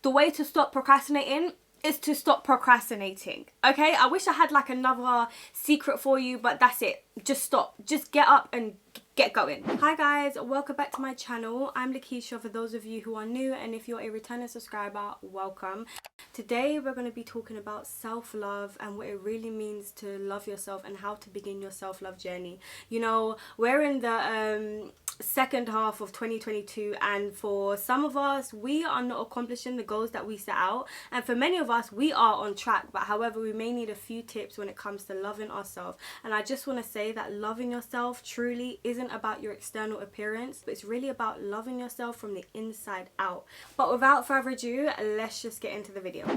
the way to stop procrastinating is to stop procrastinating. Okay, I wish I had like another secret for you, but that's it. Just stop, just get up and get going. Hi guys, welcome back to my channel. I'm Lakeishaa for those of you who are new, and if you're a returning subscriber, welcome. Today we're going to be talking about self-love and what it really means to love yourself and how to begin your self-love journey. You know, we're in the second half of 2022, and for some of us we are not accomplishing the goals that we set out, and for many of us we are on track, but however we may need a few tips when it comes to loving ourselves. And I just want to say that loving yourself truly isn't about your external appearance, but it's really about loving yourself from the inside out. But without further ado, let's just get into the video.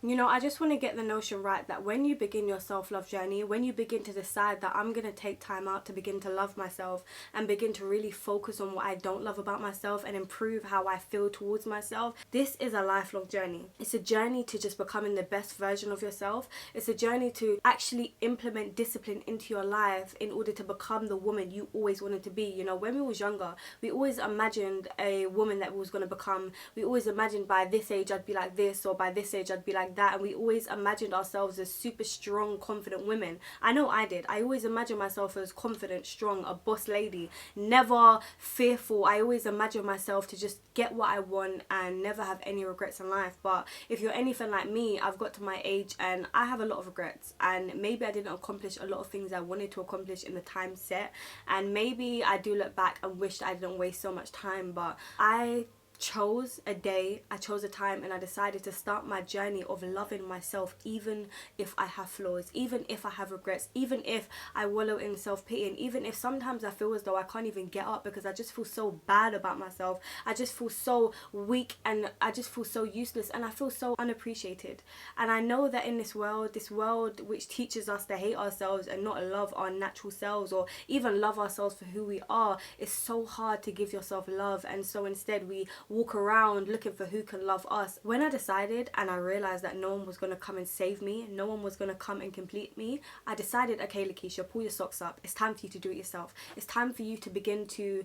You know, I just want to get the notion right that when you begin your self-love journey, when you begin to decide that I'm going to take time out to begin to love myself and begin to really focus on what I don't love about myself and improve how I feel towards myself, this is a lifelong journey. It's a journey to just becoming the best version of yourself. It's a journey to actually implement discipline into your life in order to become the woman you always wanted to be. You know, when we was younger, we always imagined a woman that we was going to become. We always imagined by this age I'd be like this, or by this age I'd be like that, and we always imagined ourselves as super strong, confident women. I know I did. I always imagined myself as confident, strong, a boss lady, never fearful. I always imagined myself to just get what I want and never have any regrets in life. But if you're anything like me, I've got to my age and I have a lot of regrets, and maybe I didn't accomplish a lot of things I wanted to accomplish in the time set, and maybe I do look back and wish I didn't waste so much time. But I chose a day, I chose a time, and I decided to start my journey of loving myself, even if I have flaws, even if I have regrets, even if I wallow in self-pity, and even if sometimes I feel as though I can't even get up because I just feel so bad about myself. I just feel so weak, and I just feel so useless, and I feel so unappreciated. And I know that in this world which teaches us to hate ourselves and not love our natural selves, or even love ourselves for who we are, it's so hard to give yourself love. And so instead we walk around looking for who can love us. When I decided and I realized that no one was going to come and save me, no one was going to come and complete me, I decided, okay Lakeishaa, pull your socks up. It's time for you to do it yourself. It's time for you to begin to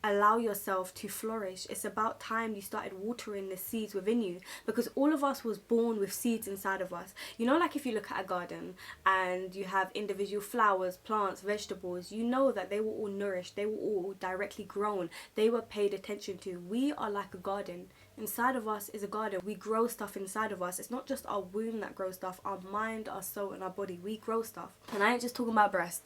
allow yourself to flourish. It's about time you started watering the seeds within you, because all of us was born with seeds inside of us. You know, like if you look at a garden and you have individual flowers, plants, vegetables, you know that they were all nourished, they were all directly grown, they were paid attention to. We are like a garden. Inside of us is a garden. We grow stuff inside of us. It's not just our womb that grows stuff, our mind, our soul, and our body. We grow stuff. And I ain't just talking about breast,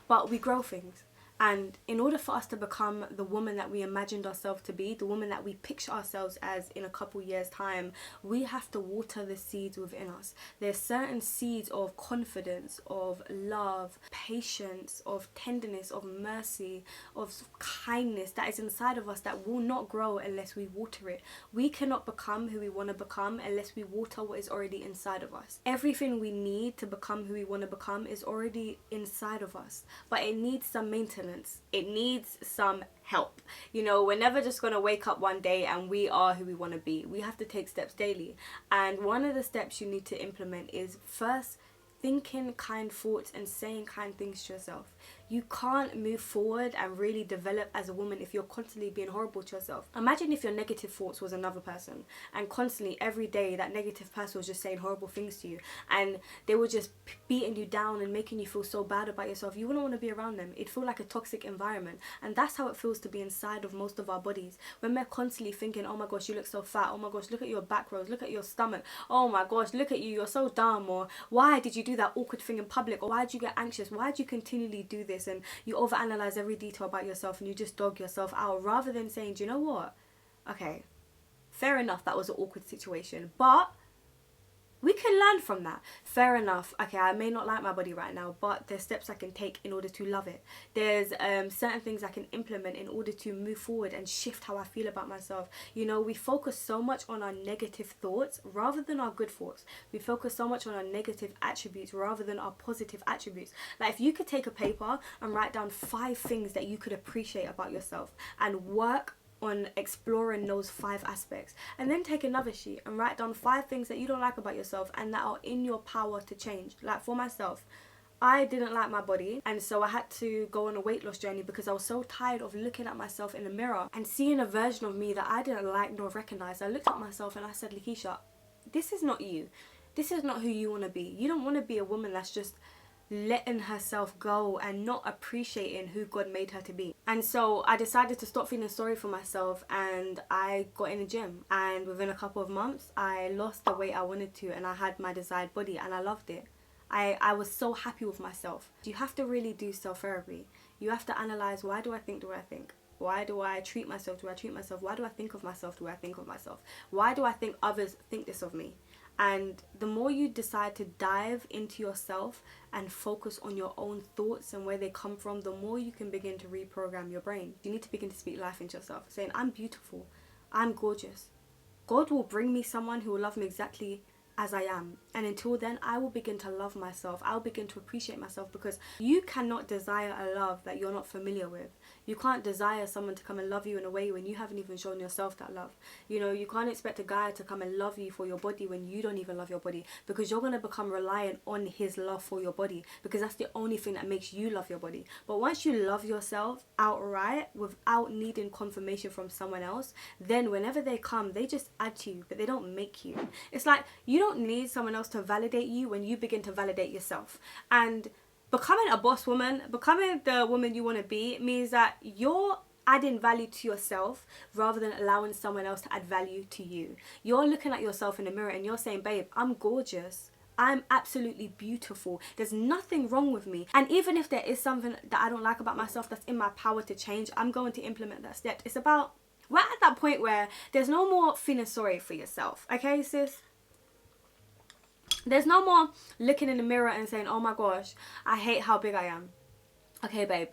but we grow things. And in order for us to become the woman that we imagined ourselves to be, the woman that we picture ourselves as in a couple years time, we have to water the seeds within us. There's certain seeds of confidence, of love, patience, of tenderness, of mercy, of kindness that is inside of us that will not grow unless we water it. We cannot become who we want to become unless we water what is already inside of us. Everything we need to become who we want to become is already inside of us, but it needs some maintenance. It needs some help. You know, we're never just going to wake up one day and we are who we want to be. We have to take steps daily, and one of the steps you need to implement is first thinking kind thoughts and saying kind things to yourself. You can't move forward and really develop as a woman if you're constantly being horrible to yourself. Imagine if your negative thoughts was another person, and constantly every day that negative person was just saying horrible things to you, and they were just beating you down and making you feel so bad about yourself. You wouldn't want to be around them. It'd feel like a toxic environment, and that's how it feels to be inside of most of our bodies. When we're constantly thinking, oh my gosh, you look so fat, oh my gosh, look at your back rows, look at your stomach, oh my gosh, look at you, you're so dumb, or why did you do that awkward thing in public, or why did you get anxious, why did you continually do this, and you overanalyze every detail about yourself and you just dog yourself out, rather than saying, do you know what, okay, fair enough, that was an awkward situation, but we can learn from that. Fair enough, okay, I may not like my body right now, but there's steps I can take in order to love it. There's certain things I can implement in order to move forward and shift how I feel about myself. You know, we focus so much on our negative thoughts rather than our good thoughts. We focus so much on our negative attributes rather than our positive attributes. Like if you could take a paper and write down 5 things that you could appreciate about yourself and work on exploring those 5 aspects, and then take another sheet and write down 5 things that you don't like about yourself and that are in your power to change. Like for myself, I didn't like my body, and so I had to go on a weight loss journey because I was so tired of looking at myself in the mirror and seeing a version of me that I didn't like nor recognize. I looked at myself and I said, Lakeishaa, this is not you. This is not who you want to be. You don't want to be a woman that's just letting herself go and not appreciating who God made her to be. And so I decided to stop feeling sorry for myself, and I got in the gym, and within a couple of months I lost the weight I wanted to, and I had my desired body, and I loved it. I was so happy with myself. You have to really do self-therapy. You have to analyze, why do I think the way I think? Why do I treat myself the way I treat myself? Why do I think of myself the way I think of myself? Why do I think others think this of me? And the more you decide to dive into yourself and focus on your own thoughts and where they come from, the more you can begin to reprogram your brain. You need to begin to speak life into yourself, saying, I'm beautiful, I'm gorgeous. God will bring me someone who will love me exactly as I am, and until then I will begin to love myself. I'll begin to appreciate myself, because you cannot desire a love that you're not familiar with. You can't desire someone to come and love you in a way when you haven't even shown yourself that love. You know, you can't expect a guy to come and love you for your body when you don't even love your body, because you're going to become reliant on his love for your body, because that's the only thing that makes you love your body. But once you love yourself outright without needing confirmation from someone else, then whenever they come, they just add to you, but they don't make you. It's like you don't need someone else to validate you when you begin to validate yourself. And becoming a boss woman, becoming the woman you want to be, means that you're adding value to yourself rather than allowing someone else to add value to you. You're looking at yourself in the mirror and you're saying, babe, I'm gorgeous. I'm absolutely beautiful. There's nothing wrong with me. And even if there is something that I don't like about myself that's in my power to change, I'm going to implement that step. It's about, we're at that point where there's no more feeling sorry for yourself. Okay, sis? There's no more looking in the mirror and saying, oh my gosh, I hate how big I am. Okay, babe,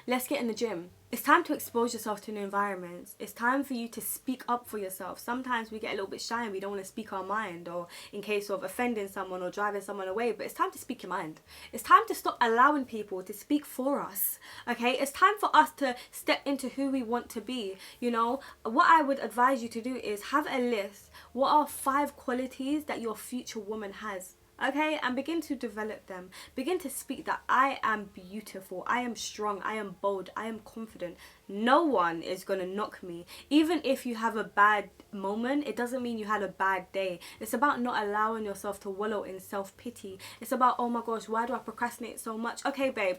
let's get in the gym. It's time to expose yourself to new environments. It's time for you to speak up for yourself. Sometimes we get a little bit shy and we don't want to speak our mind, or in case of offending someone or driving someone away, but it's time to speak your mind. It's time to stop allowing people to speak for us, okay? It's time for us to step into who we want to be, you know? What I would advise you to do is have a list. What are 5 qualities that your future woman has? Okay, and begin to develop them. Begin to speak that I am beautiful, I am strong, I am bold, I am confident. No one is going to knock me. Even if you have a bad moment, it doesn't mean you had a bad day. It's about not allowing yourself to wallow in self-pity. It's about, oh my gosh, why do I procrastinate so much? Okay, babe,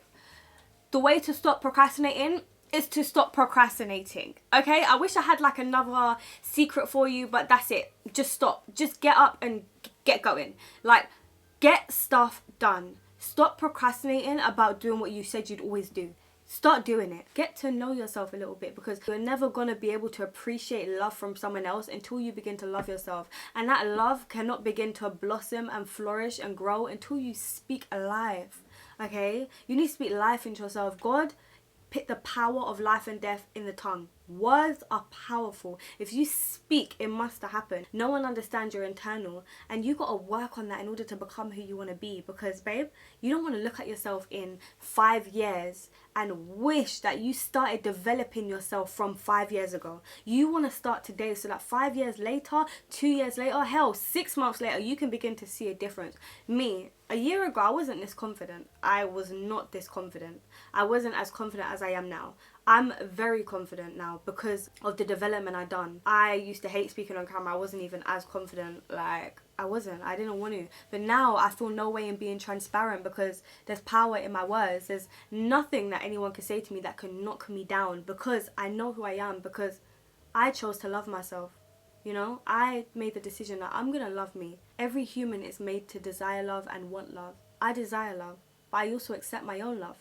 the way to stop procrastinating is to stop procrastinating. Okay, I wish I had like another secret for you, but that's it. Just stop. Just get up and get going. Like, get stuff done. Stop procrastinating about doing what you said you'd always do. Start doing it. Get to know yourself a little bit, because you're never going to be able to appreciate love from someone else until you begin to love yourself. And that love cannot begin to blossom and flourish and grow until you speak life. Okay? You need to speak life into yourself. God put the power of life and death in the tongue. Words are powerful. If you speak, it must happen. No one understands your internal, and you got to work on that in order to become who you want to be. Because babe, you don't want to look at yourself in 5 years and wish that you started developing yourself from 5 years ago. You want to start today, so that 5 years later, 2 years later, hell, 6 months later, you can begin to see a difference. Me, a year ago, I wasn't this confident. I was not this confident. I wasn't as confident as I am now. I'm very confident now because of the development I've done. I used to hate speaking on camera. I wasn't even as confident. Like, I didn't want to. But now I feel no way in being transparent, because there's power in my words. There's nothing that anyone can say to me that can knock me down, because I know who I am, because I chose to love myself. You know, I made the decision that I'm gonna love me. Every human is made to desire love and want love. I desire love, but I also accept my own love.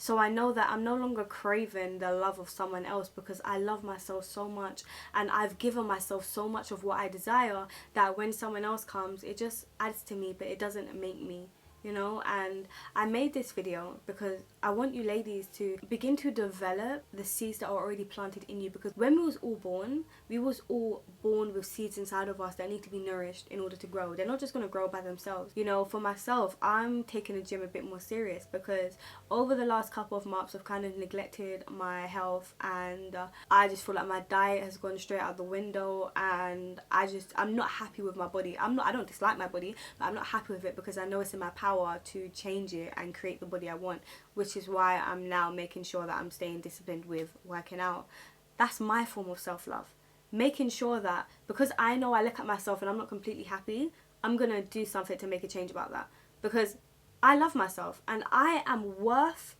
So I know that I'm no longer craving the love of someone else, because I love myself so much and I've given myself so much of what I desire that when someone else comes, it just adds to me, but it doesn't make me, you know. And I made this video because I want you ladies to begin to develop the seeds that are already planted in you, because when we was all born with seeds inside of us that need to be nourished in order to grow. They're not just going to grow by themselves. You know, for myself, I'm taking the gym a bit more serious, because over the last couple of months I've kind of neglected my health, and I just feel like my diet has gone straight out the window, and I'm not happy with my body. I don't dislike my body, but I'm not happy with it, because I know it's in my power power to change it and create the body I want, which is why I'm now making sure that I'm staying disciplined with working out. That's my form of self-love. Making sure that, because I know I look at myself and I'm not completely happy, I'm going to do something to make a change about that. Because I love myself and I am worth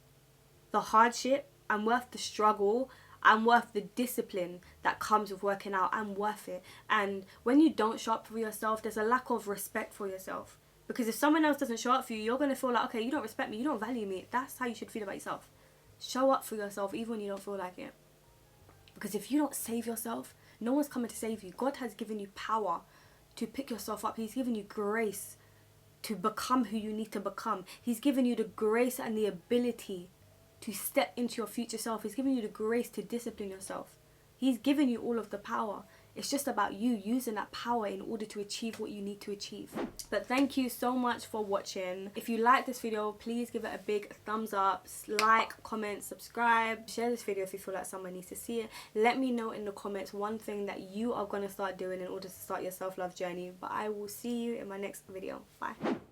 the hardship, I'm worth the struggle, I'm worth the discipline that comes with working out. I'm worth it. And when you don't show up for yourself, there's a lack of respect for yourself. Because if someone else doesn't show up for you, you're going to feel like, okay, you don't respect me, you don't value me. That's how you should feel about yourself. Show up for yourself even when you don't feel like it. Because if you don't save yourself, no one's coming to save you. God has given you power to pick yourself up. He's given you grace to become who you need to become. He's given you the grace and the ability to step into your future self. He's given you the grace to discipline yourself. He's given you all of the power. It's just about you using that power in order to achieve what you need to achieve. But thank you so much for watching. If you like this video, please give it a big thumbs up, like, comment, subscribe, share this video if you feel like someone needs to see it. Let me know in the comments one thing that you are going to start doing in order to start your self-love journey. But I will see you in my next video. Bye.